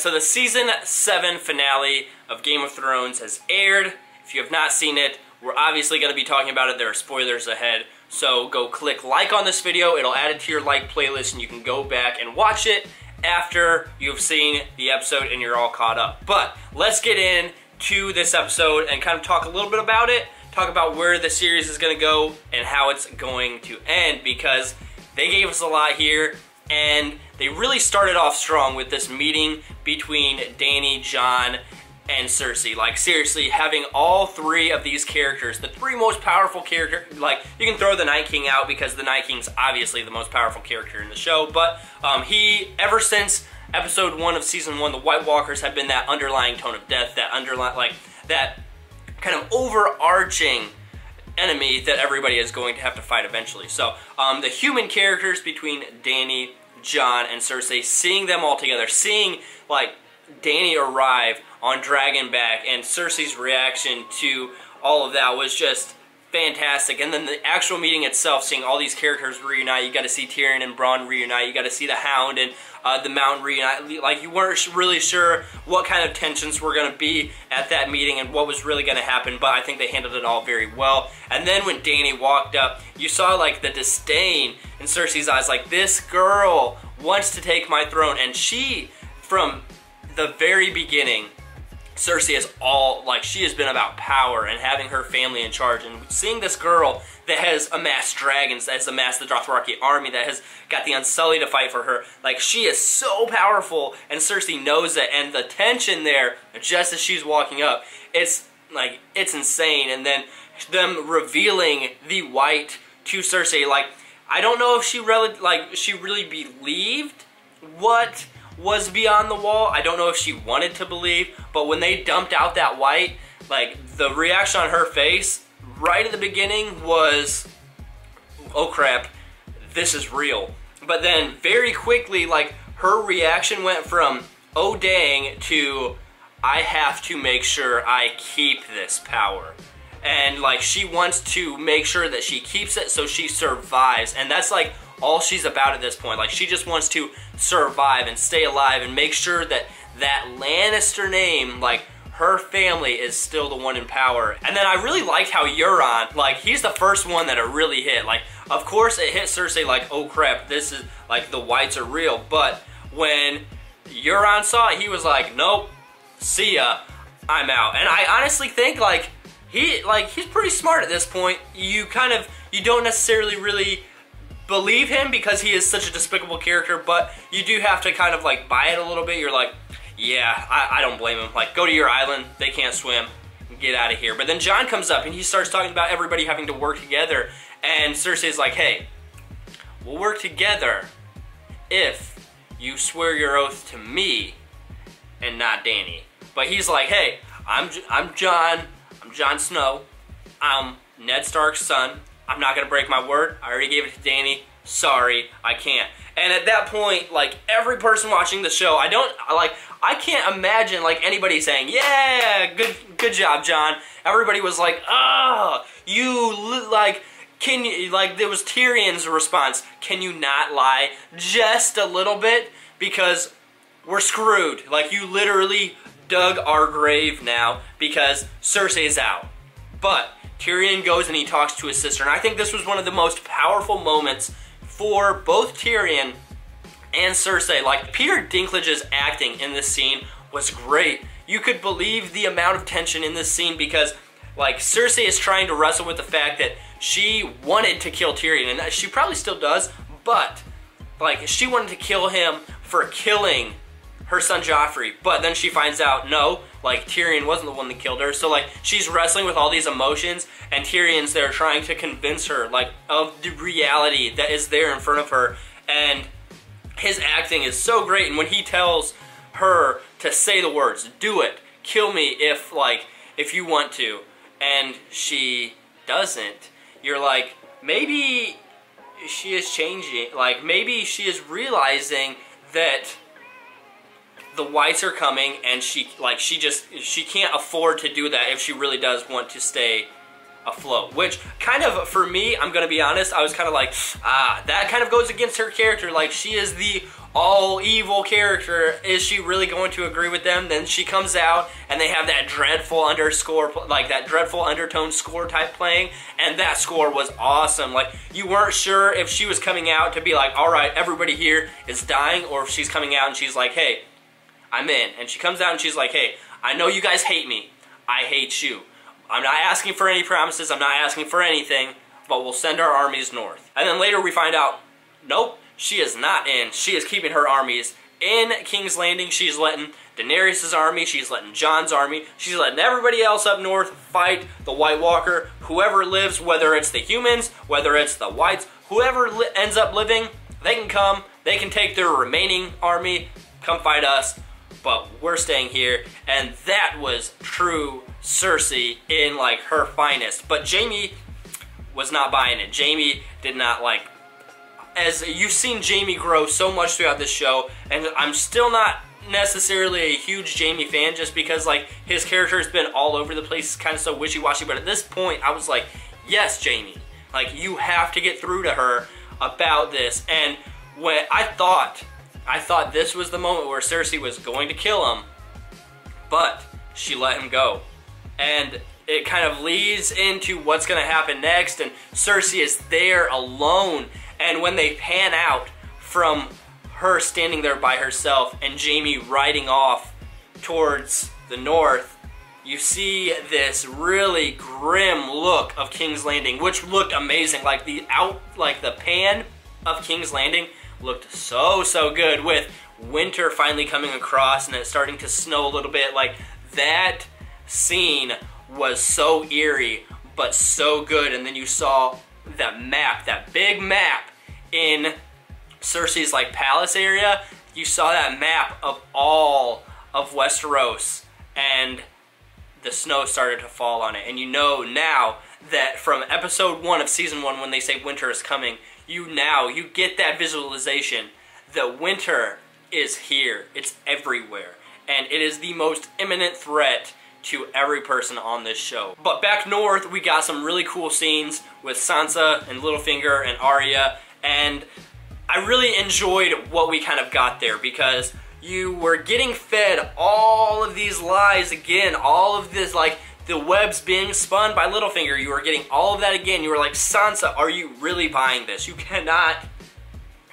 guys, so the season 7 finale of Game of Thrones has aired. If you have not seen it, we're obviously going to be talking about it. There are spoilers ahead. So go click like on this video. It'll add it to your like playlist and you can go back and watch it after you've seen the episode and you're all caught up. But let's get into this episode and kind of talk a little bit about it. Talk about where the series is going to go and how it's going to end, because they gave us a lot here. And they really started off strong with this meeting between Dany, Jon, and Cersei. Like, seriously, having all three of these characters, the three most powerful characters, like, you can throw the Night King out because the Night King's obviously the most powerful character in the show, but ever since episode 1 of season 1, the White Walkers have been that underlying tone of death, that kind of overarching enemy that everybody is going to have to fight eventually. So, the human characters between Dany, Jon, and Cersei, seeing them all together, seeing, like, Dany arrive on Dragonback and Cersei's reaction to all of that was just fantastic. And then the actual meeting itself, seeing all these characters reunite, you got to see Tyrion and Bronn reunite, you got to see the Hound and the Mountain reunite. Like, you weren't really sure what kind of tensions were going to be at that meeting and what was really going to happen, but I think they handled it all very well. And then when Dany walked up, you saw, like, the disdain in Cersei's eyes, like, this girl wants to take my throne. And she, from the very beginning, Cersei is she has been about power and having her family in charge, and seeing this girl that has amassed dragons, that has amassed the Dothraki army, that has got the Unsullied to fight for her, like, she is so powerful, and Cersei knows it, and the tension there, just as she's walking up, it's insane. And then them revealing the White to Cersei, like, I don't know if she really believed what was beyond the wall. I don't know if she wanted to believe, but when they dumped out that White, like, the reaction on her face right at the beginning was, oh crap, this is real. But then very quickly, like, her reaction went from, oh dang, to, I have to make sure I keep this power. And, like, she wants to make sure that she keeps it so she survives. And that's, like, all she's about at this point. Like, she just wants to survive and stay alive and make sure that that Lannister name, like, her family is still the one in power. And then I really liked how Euron, like, he's the first one that it really hit. Like, of course it hit Cersei like, oh crap, this is, like, the Whites are real. But when Euron saw it, he was like, nope, see ya, I'm out. And I honestly think, like, he's pretty smart at this point. You don't necessarily really believe him because he is such a despicable character, but you do have to kind of, like, buy it a little bit. You're like, yeah, I don't blame him. Like, go to your island, they can't swim, get out of here. But then Jon comes up and he starts talking about everybody having to work together, and Cersei's like, hey, we'll work together if you swear your oath to me and not Dany. But he's like, hey, I'm Jon Snow, I'm Ned Stark's son, I'm not gonna break my word. I already gave it to Dany. Sorry, I can't. And at that point, like, every person watching the show, I can't imagine, like, anybody saying, yeah, good job, Jon. Everybody was like, oh, there was Tyrion's response, can you not lie just a little bit? Because we're screwed. Like, you literally dug our grave now because Cersei is out. But Tyrion goes and he talks to his sister, and I think this was one of the most powerful moments for both Tyrion and Cersei. Like, Peter Dinklage's acting in this scene was great. You could believe the amount of tension in this scene because, like, Cersei is trying to wrestle with the fact that she wanted to kill Tyrion, and she probably still does, but, like, she wanted to kill him for killing her son Joffrey, but then she finds out, no, like, Tyrion wasn't the one that killed her. So, like, she's wrestling with all these emotions, and Tyrion's there trying to convince her, like, of the reality that is there in front of her. And his acting is so great. And when he tells her to say the words, do it, kill me if you want to, and she doesn't, you're like, maybe she is changing. Like, maybe she is realizing that the Whites are coming, and she can't afford to do that if she really does want to stay afloat. Which, kind of, for me, I'm gonna be honest, I was kind of like, that kind of goes against her character. Like, she is the all-evil character, is she really going to agree with them? Then she comes out, and they have that dreadful underscore, like that dreadful undertone score type playing, and that score was awesome. Like, you weren't sure if she was coming out to be like, alright, everybody here is dying, or if she's coming out and she's like, hey, I'm in. And she comes out and she's like, hey, I know you guys hate me. I hate you. I'm not asking for any promises. I'm not asking for anything, but we'll send our armies north. And then later we find out, nope, she is not in. She is keeping her armies in King's Landing. She's letting Daenerys' army, she's letting Jon's army, she's letting everybody else up north fight the White Walker. Whoever lives, whether it's the humans, whether it's the whites, whoever ends up living, they can come, they can take their remaining army, come fight us, but we're staying here. And that was true Cersei in like her finest. But Jaime was not buying it. Jaime did not like, as you've seen Jaime grow so much throughout this show, and I'm still not necessarily a huge Jaime fan just because like his character has been all over the place, kind of so wishy-washy, but at this point I was like, yes, Jaime, like you have to get through to her about this. And when I thought this was the moment where Cersei was going to kill him, but she let him go. And it kind of leads into what's going to happen next, and Cersei is there alone. And when they pan out from her standing there by herself and Jaime riding off towards the north, you see this really grim look of King's Landing, which looked amazing. Like the pan of King's Landing looked so good, with winter finally coming across and it starting to snow a little bit. Like, that scene was so eerie but so good. And then you saw that map, that big map in Cersei's like palace area. You saw that map of all of Westeros, and the snow started to fall on it. And you know now that from episode 1 of season 1, when they say winter is coming, you get that visualization that winter is here. It's everywhere, and it is the most imminent threat to every person on this show. But back north, we got some really cool scenes with Sansa and Littlefinger and Arya, and I really enjoyed what we kind of got there, because you were getting fed all of these lies again, all of this, like, the webs being spun by Littlefinger. You were getting all of that again. You were like, Sansa, are you really buying this? You cannot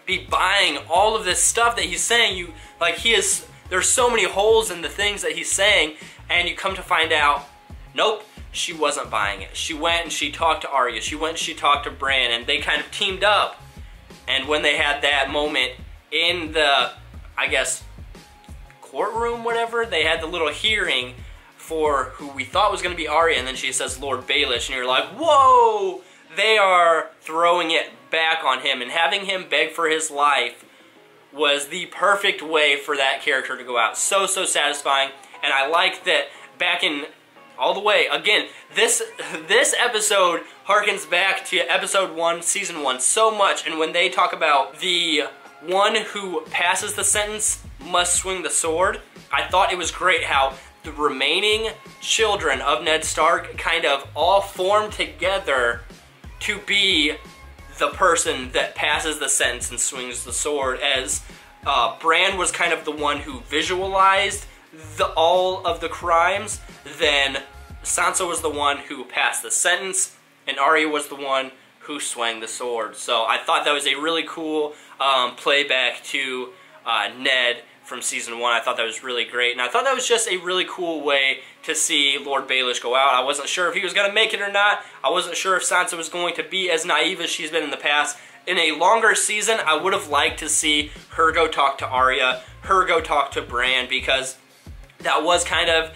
be buying all of this stuff that he's saying. There's so many holes in the things that he's saying, and you come to find out, nope, she wasn't buying it. She went and she talked to Arya. She went and she talked to Bran, and they kind of teamed up. And when they had that moment in the, I guess, courtroom, whatever, they had the little hearing for who we thought was going to be Arya, and then she says Lord Baelish, and you're like, whoa! They are throwing it back on him, and having him beg for his life was the perfect way for that character to go out. So satisfying. And I like that back in all the way, again, this episode harkens back to episode 1, season 1 so much. And when they talk about the one who passes the sentence must swing the sword, I thought it was great how the remaining children of Ned Stark kind of all formed together to be the person that passes the sentence and swings the sword, as Bran was kind of the one who visualized all of the crimes, then Sansa was the one who passed the sentence, and Arya was the one who swung the sword. So I thought that was a really cool playback to Ned from season 1. I thought that was really great, and I thought that was just a really cool way to see Lord Baelish go out. I wasn't sure if he was going to make it or not. I wasn't sure if Sansa was going to be as naive as she's been in the past. In a longer season, I would have liked to see her go talk to Arya, her go talk to Bran, because that was kind of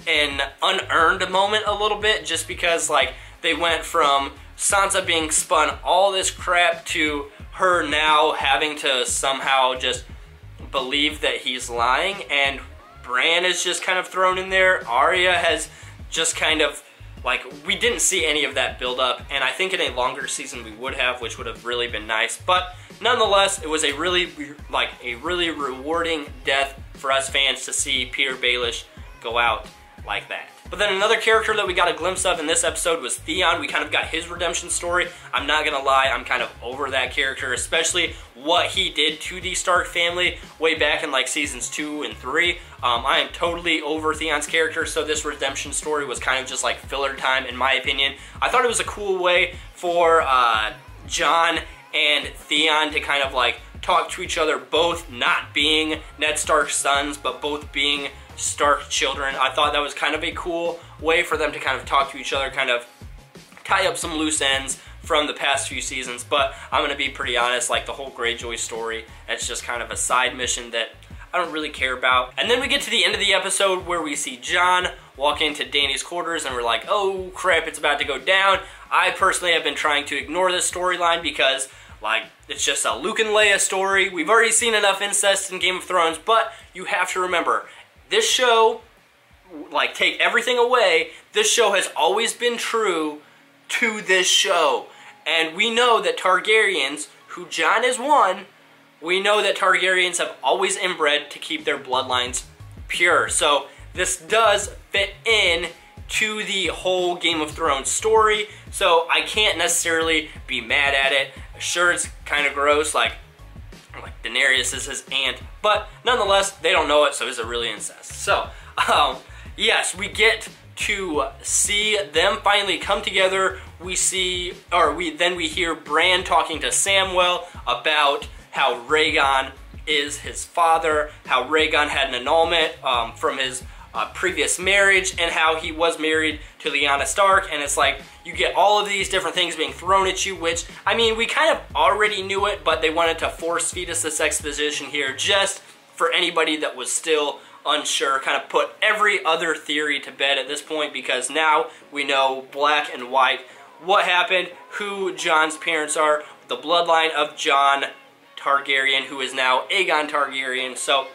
an unearned moment a little bit, just because like they went from Sansa being spun all this crap to her now having to somehow just believe that he's lying, and Bran is just kind of thrown in there. Arya has just kind of, like, we didn't see any of that build up, and I think in a longer season we would have, which would have really been nice. But nonetheless, it was a really rewarding death for us fans to see Peter Baelish go out like that. But then another character that we got a glimpse of in this episode was Theon. We kind of got his redemption story. I'm not gonna lie, I'm kind of over that character, especially what he did to the Stark family way back in like seasons 2 and 3. I am totally over Theon's character, so this redemption story was kind of just like filler time in my opinion. I thought it was a cool way for Jon and Theon to kind of like talk to each other, both not being Ned Stark's sons, but both being Stark children. I thought that was kind of a cool way for them to kind of talk to each other, kind of tie up some loose ends from the past few seasons. But I'm gonna be pretty honest, like the whole Greyjoy story, it's just kind of a side mission that I don't really care about. And then we get to the end of the episode where we see Jon walk into Dany's quarters and we're like, oh crap, it's about to go down. I personally have been trying to ignore this storyline because like, it's just a Luke and Leia story. We've already seen enough incest in Game of Thrones, but you have to remember, this show, like take everything away, this show has always been true to this show. And we know that Targaryens, who Jon is one, we know that Targaryens have always inbred to keep their bloodlines pure. So this does fit in to the whole Game of Thrones story, so I can't necessarily be mad at it. Sure, it's kind of gross, like Daenerys is his aunt, but nonetheless, they don't know it, so is it really incest? So, yes, we get to see them finally come together. We see, then we hear Bran talking to Samwell about how Rhaegon is his father, how Rhaegon had an annulment from his previous marriage, and how he was married to Lyanna Stark. And it's like, you get all of these different things being thrown at you, which, I mean, we kind of already knew it, but they wanted to force feed us this exposition here just for anybody that was still unsure, kind of put every other theory to bed at this point, because now we know black and white what happened, who Jon's parents are, the bloodline of Jon Targaryen, who is now Aegon Targaryen. So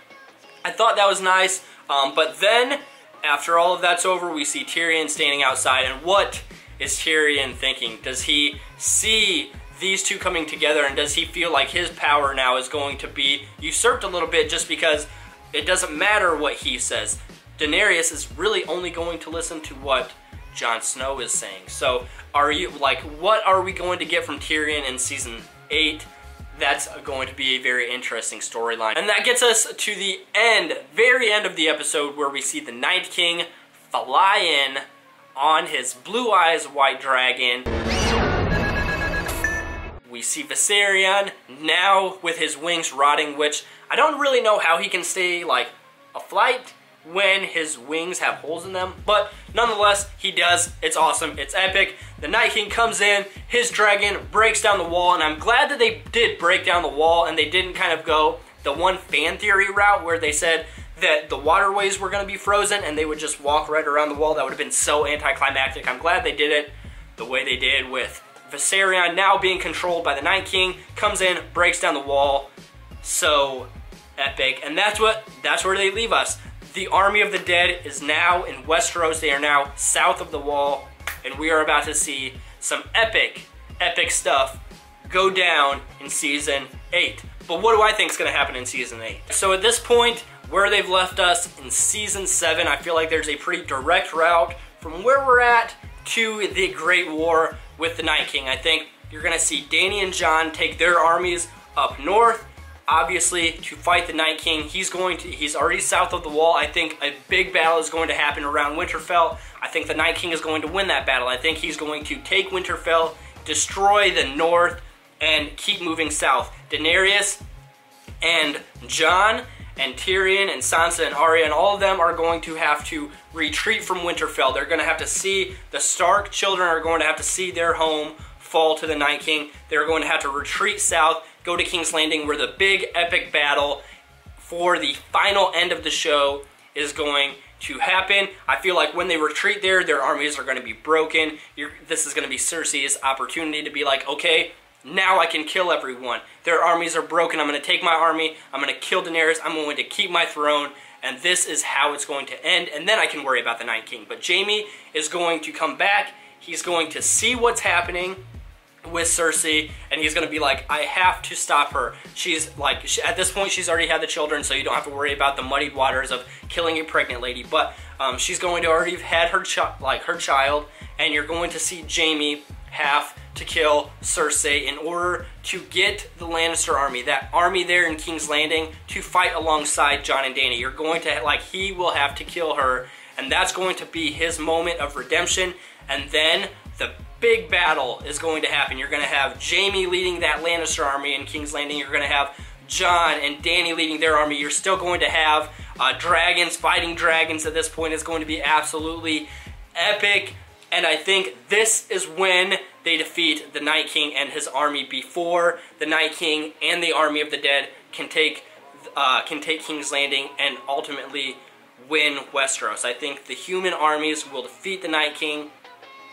I thought that was nice. But then, after all of that's over, we see Tyrion standing outside, and what is Tyrion thinking? Does he see these two coming together, and does he feel like his power now is going to be usurped a little bit just because it doesn't matter what he says? Daenerys is really only going to listen to what Jon Snow is saying. So, what are we going to get from Tyrion in Season 8? That's going to be a very interesting storyline. And that gets us to the very end of the episode, where we see the Night King fly in on his blue eyes white dragon. We see Viserion now with his wings rotting, which I don't really know how he can stay like afloat when his wings have holes in them, but nonetheless, he does. It's awesome. It's epic. The Night King comes in, his dragon breaks down the wall, and I'm glad that they did break down the wall and they didn't kind of go the one fan theory route where they said that the waterways were going to be frozen and they would just walk right around the wall. That would have been so anticlimactic. I'm glad they did it the way they did, with Viserion now being controlled by the Night King, comes in, breaks down the wall. So epic. And that's where they leave us. The army of the dead is now in Westeros. They are now south of the wall, and we are about to see some epic stuff go down in Season 8. But what do I think is going to happen in Season 8? So at this point, where they've left us in Season 7, I feel like there's a pretty direct route from where we're at to the Great War with the Night King. I think you're going to see Dany and Jon take their armies up north, obviously, to fight the Night King. He's already south of the wall. I think a big battle is going to happen around Winterfell. I think the Night King is going to win that battle. I think he's going to take Winterfell, destroy the north, and keep moving south. Daenerys and Jon and Tyrion and Sansa and Arya and all of them are going to have to retreat from Winterfell. They're going to have to see, the Stark children are going to have to see their home fall to the Night King. They're going to have to retreat south, go to King's Landing, where the big epic battle for the final end of the show is going to happen. I feel like when they retreat there, their armies are going to be broken. This is going to be Cersei's opportunity to be like, okay, now I can kill everyone. Their armies are broken. I'm going to take my army. I'm going to kill Daenerys. I'm going to keep my throne. And this is how it's going to end. And then I can worry about the Night King. But Jaime is going to come back. He's going to see what's happening with Cersei, and he's gonna be like, I have to stop her. She's like, at this point she's already had the children, so you don't have to worry about the muddied waters of killing a pregnant lady, but she's going to already have had her child, and you're going to see Jaime have to kill Cersei in order to get the Lannister army, that army there in King's Landing, to fight alongside Jon and Dany. You're going to, like, he will have to kill her, and that's going to be his moment of redemption. And then the big battle is going to happen. You're going to have Jaime leading that Lannister army in King's Landing. You're going to have Jon and Dany leading their army. You're still going to have dragons fighting dragons at this point. It's going to be absolutely epic. And I think this is when they defeat the Night King and his army, before the Night King and the army of the dead can take King's Landing and ultimately win Westeros. I think the human armies will defeat the Night King,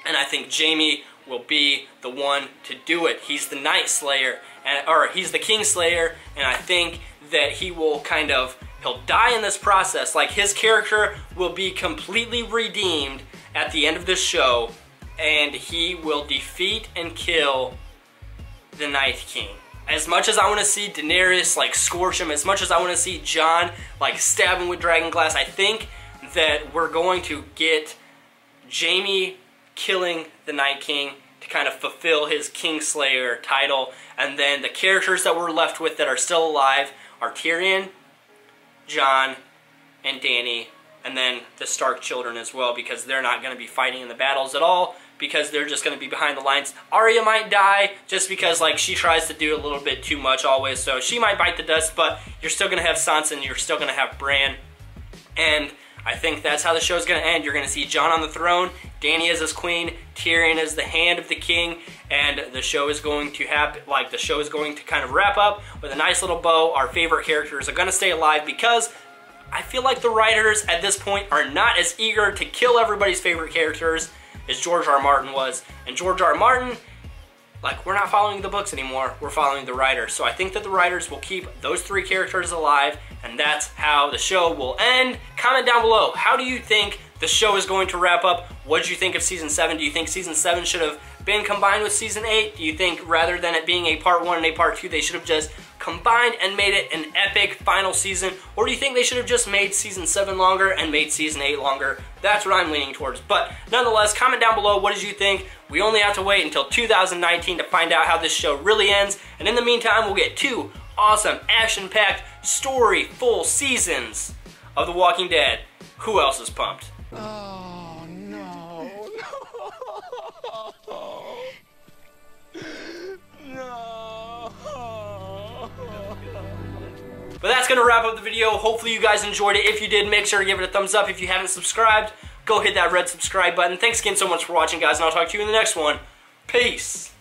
and I think Jaime will be the one to do it. He's the Night Slayer, or he's the King Slayer, and I think that he will he'll die in this process. Like, his character will be completely redeemed at the end of this show, and he will defeat and kill the Night King. As much as I want to see Daenerys like scorch him, as much as I want to see Jon like stab him with dragonglass, I think that we're going to get Jaime killing the Night King to kind of fulfill his Kingslayer title, and then the characters that we're left with that are still alive are Tyrion, Jon, and Dany, and then the Stark children as well, because they're not going to be fighting in the battles at all, because they're just going to be behind the lines. Arya might die just because, like, she tries to do a little bit too much always, so she might bite the dust, but you're still going to have Sansa and you're still going to have Bran. And I think that's how the show's going to end. You're going to see Jon on the throne, Dany as his queen, Tyrion as the hand of the king, and the show is going to kind of wrap up with a nice little bow. Our favorite characters are going to stay alive, because I feel like the writers at this point are not as eager to kill everybody's favorite characters as George R. Martin was. And George R. Martin, like, we're not following the books anymore, we're following the writers. So I think that the writers will keep those three characters alive, and that's how the show will end. Comment down below, how do you think the show is going to wrap up? What did you think of Season 7? Do you think Season 7 should have been combined with Season 8? Do you think rather than it being a Part 1 and a Part 2, they should have just combined and made it an epic final season? Or do you think they should have just made Season 7 longer and made Season 8 longer? That's what I'm leaning towards. But nonetheless, comment down below, what did you think? We only have to wait until 2019 to find out how this show really ends. And in the meantime, we'll get 2 awesome, action-packed, story-full seasons of The Walking Dead. Who else is pumped? Oh, no. No. But that's going to wrap up the video. Hopefully you guys enjoyed it. If you did, make sure to give it a thumbs up. If you haven't subscribed, go hit that red subscribe button. Thanks again so much for watching, guys, and I'll talk to you in the next one. Peace.